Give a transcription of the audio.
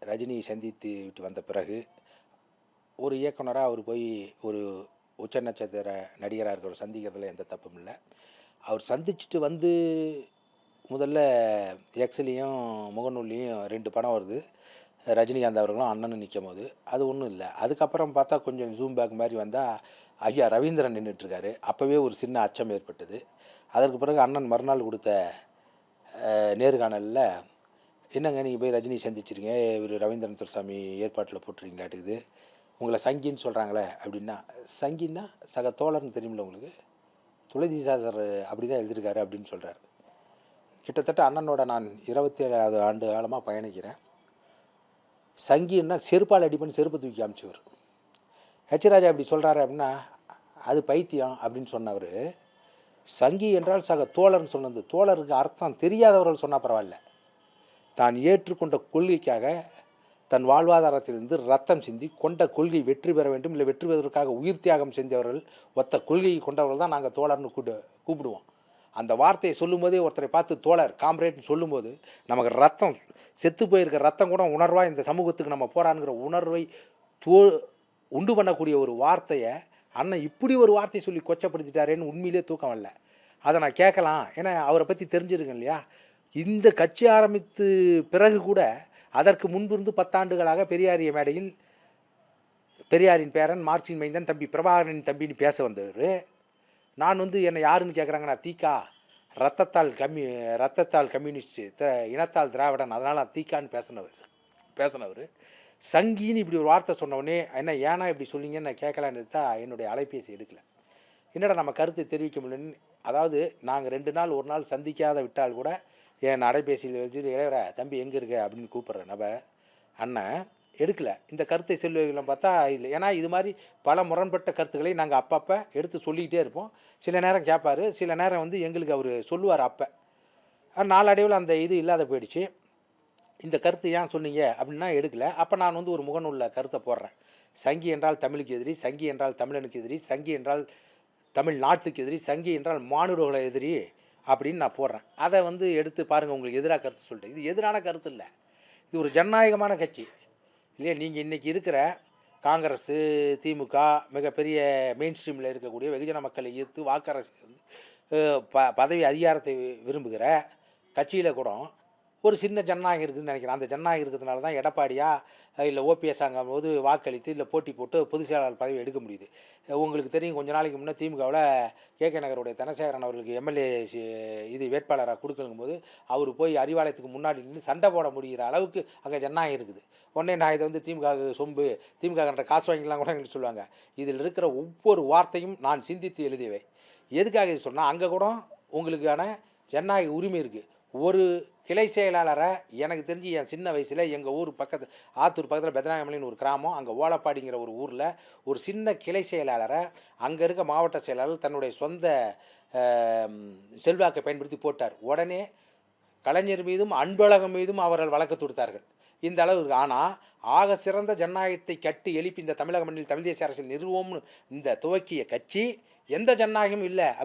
ரஜினியை சந்தித்து விட்டு வந்த பிறகு, ஒரு இயக்குனரா அவர் போய் ஒரு உச்ச நட்சத்திர நடிகரா இருக்கிறவர சந்திக்கிறதுல எந்த தப்பும் இல்ல. அவர் சந்திச்சுட்டு வந்து முதல்ல எக்ஸ்லயும், முகநூல்லயும் 2 படம் வருது. ரஜினிகாந்த் அவர்களும், அண்ணனும் நிக்கும்போது. அது ஒண்ணும் இல்ல. அதுக்கப்புறம் பார்த்தா கொஞ்சம் ஜூம் பேக் மாரி வந்தா, ஐயா ரவீந்திரன் நின்னுட்டுருக்காரு. அப்பவே ஒரு சின்ன அச்சம் ஏற்பட்டது. அதற்கு பிறகு அண்ணன் மறுநாள் குடுத்த நேர்காணல்ல, "என்னங்க நீங்க போய் ரஜினிய சந்திச்சிருக்கீங்க. இவரு ரவீந்திரன் துரைசாமி ஏற்பாட்டுல போட்டிருக்கீங்களாட்டுக்குது. உங்கள சங்கின்னு சொல்றாங்களே" அப்படின்னா, "சங்கின்னா சக தோழர்ன்னு தெரியும்ல உங்களுக்கு? துளசிதாசர் அப்படிதான் எழுதியிருக்காரு" அப்படின்னு சொல்றாரு. கிட்டத்தட்ட அண்ணனோட நான் 27வது ஆண்டு காலமா பயணிக்கிறேன். சங்கின்னா செருப்பால அடிப்பேன்னு செருப்ப தூக்கி காமிச்சவரு. ஹெச்.ராஜா இப்படி சொல்றாரு அப்படின்னா, "அது பைத்தியம்" அப்படின்னு சொன்னவரு, சங்கி என்றால் சக தோழர்ன்னு சொன்னது. தோழருக்கு அர்த்தம் தெரியாதவர்கள் சொன்னா பரவாயில்ல. தான் ஏற்றுக்கொண்ட கொள்கைக்காக தன் வாழ்வாதாரத்திலிருந்து ரத்தம் சிந்தி கொண்ட கொள்கை வெற்றி பெற வேண்டும், இல்லை வெற்றி பெறுவதற்காக உயிர் தியாகம் செஞ்சவர்கள், ஒத்த கொள்கையை கொண்டவர்கள் தான் நாங்கள் தோழர்னு கூப்பிடுவோம். அந்த வார்த்தையை சொல்லும்போதே ஒருத்தரை பார்த்து தோழர், காம்ரேட்னு சொல்லும்போது, நமக்கு ரத்தம் செத்து போயிருக்க ரத்தம் கூட உணர்வா இந்த சமூகத்துக்கு நம்ம போராடுங்கிற உணர்வை தோ உண்டு பண்ணக்கூடிய ஒரு வார்த்தையை, அண்ணன் இப்படி ஒரு வார்த்தை சொல்லி கொச்சப்படுத்திட்டாரேன்னு உண்மையிலே தூக்கம் வரல. அதை நான் கேட்கலாம். ஏன்னா அவரை பற்றி தெரிஞ்சிருக்கேன் இல்லையா? இந்த கட்சி ஆரம்பித்து பிறகு கூட, அதற்கு முன்பிருந்து 10 ஆண்டுகளாக பெரியாரிய மேடையில், பெரியாரின் பேரன், மார்க்சின் மைந்தன், தம்பி பிரபாகரனின் தம்பின்னு பேச வந்தவரு, நான் வந்து என்னை யாருன்னு கேட்குறாங்க, நான் தீகா, ரத்தத்தால் கம்யூனிஸ்ட், இனத்தால் திராவிடன், அதனால் நான் தீகான்னு பேசினவர் சங்கின்னு இப்படி ஒரு வார்த்தை சொன்ன உடனே, ஏன்னா இப்படி சொன்னீங்கன்னு நான் கேட்கலான்னு தான் என்னுடைய அலைபேசி எடுக்கல. என்னடா நம்ம கருத்தை தெரிவிக்க முடியலன்னு, அதாவது நாங்கள் 2 நாள் 1 நாள் சந்திக்காத விட்டால் கூட, என் அலைபேசியில் வச்சுட்டு, "இளையவரா தம்பி எங்கே இருக்க?" அப்படின்னு கூப்பிட்ற நபர் அண்ணன் எடுக்கல. இந்த கருத்தை சொல்லுவீங்களான்னு பார்த்தா இல்லை. ஏன்னா இது மாதிரி பல முரண்பட்ட கருத்துக்களை நாங்கள் அப்பப்போ எடுத்து சொல்லிக்கிட்டே இருப்போம். சில நேரம் கேட்பாரு, சில நேரம் வந்து எங்களுக்கு அவர் சொல்லுவார் அப்போ. நாளடைவில் அந்த இது இல்லாத போயிடுச்சு. இந்த கருத்து ஏன் சொன்னீங்க அப்படின்னா எடுக்கல. அப்போ நான் வந்து ஒரு முகநூலில் கருத்தை போடுறேன். சங்கி என்றால் தமிழுக்கு எதிரி, சங்கி என்றால் தமிழனுக்கு எதிரி, சங்கி என்றால் தமிழ்நாட்டுக்கு எதிரி, சங்கி என்றால் மானுடகுல எதிரி அப்படின்னு நான் போடுறேன். அதை வந்து எடுத்து பாருங்கள், உங்களுக்கு எதிராக கருத்து சொல்லிட்டேன். இது எதிரான கருத்து இல்லை. இது ஒரு ஜனநாயகமான கட்சி இல்லையா? நீங்கள் இன்றைக்கி இருக்கிற காங்கிரஸு, திமுக, மிகப்பெரிய மெயின் ஸ்ட்ரீமில் இருக்கக்கூடிய வெகுஜன மக்களை ஈர்த்து வாக்கரசு பதவி அதிகாரத்தை விரும்புகிற கட்சியில் கூட ஒரு சின்ன ஜனநாயகம் இருக்குதுன்னு நினைக்கிறேன். அந்த ஜனநாயகம் இருக்கிறதுனால தான் எடப்பாடியா இல்லை ஓபிஎஸ் ஆகும்போது வாக்களித்து இல்லை போட்டி போட்டு பொதுச் செயலாளர் பதவி எடுக்க முடியுது. உங்களுக்கு தெரியும், கொஞ்ச நாளைக்கு முன்னே திமுகவில் கே.கே. நகருடைய தனசேகரன் அவர்களுக்கு எம்எல்ஏ இது வேட்பாளராக கொடுக்கணும்போது அவர் போய் அறிவாலயத்துக்கு முன்னாடி நின்று சண்டை போட முடிகிற அளவுக்கு அங்கே ஜனநாயகம் இருக்குது. உடனே நான் இதை வந்து திமுக சொம்பு, திமுக கண்ட காசு வாங்கிக்கலாம் கூட எங்களுக்கு சொல்லுவாங்க. இதில் இருக்கிற ஒவ்வொரு வார்த்தையும் நான் சிந்தித்து எழுதியவை. எதுக்காக இது சொன்னால், அங்கே கூட உங்களுக்கான ஜனநாயக உரிமை இருக்குது. ஒரு கிளை செயலாளரை எனக்கு தெரிஞ்சு என் சின்ன வயசில் எங்கள் ஊர் ஆத்தூர் பக்கத்தில் பெத்தநாயகமலைன்னு ஒரு கிராமம், அங்கே ஓலப்பாடிங்கிற ஒரு ஊரில் ஒரு சின்ன கிளை செயலாளரை அங்கே இருக்க மாவட்ட செயலாளர் தன்னுடைய சொந்த செல்வாக்கை பயன்படுத்தி போட்டார். உடனே கலைஞர் மீதும் அன்பழகன் மீதும் அவர்கள் வழக்கு தொடுத்தார்கள். இந்த அளவு இருக்குது. ஆனால் ஆக சிறந்த ஜனநாயகத்தை கட்டி எழுப்பி இந்த தமிழக மண்ணில் தமிழ் தேசிய அரசியல் நிறுவோம்னு இந்த துவக்கிய கட்சி எந்த ஜனநாயகமும் இல்லை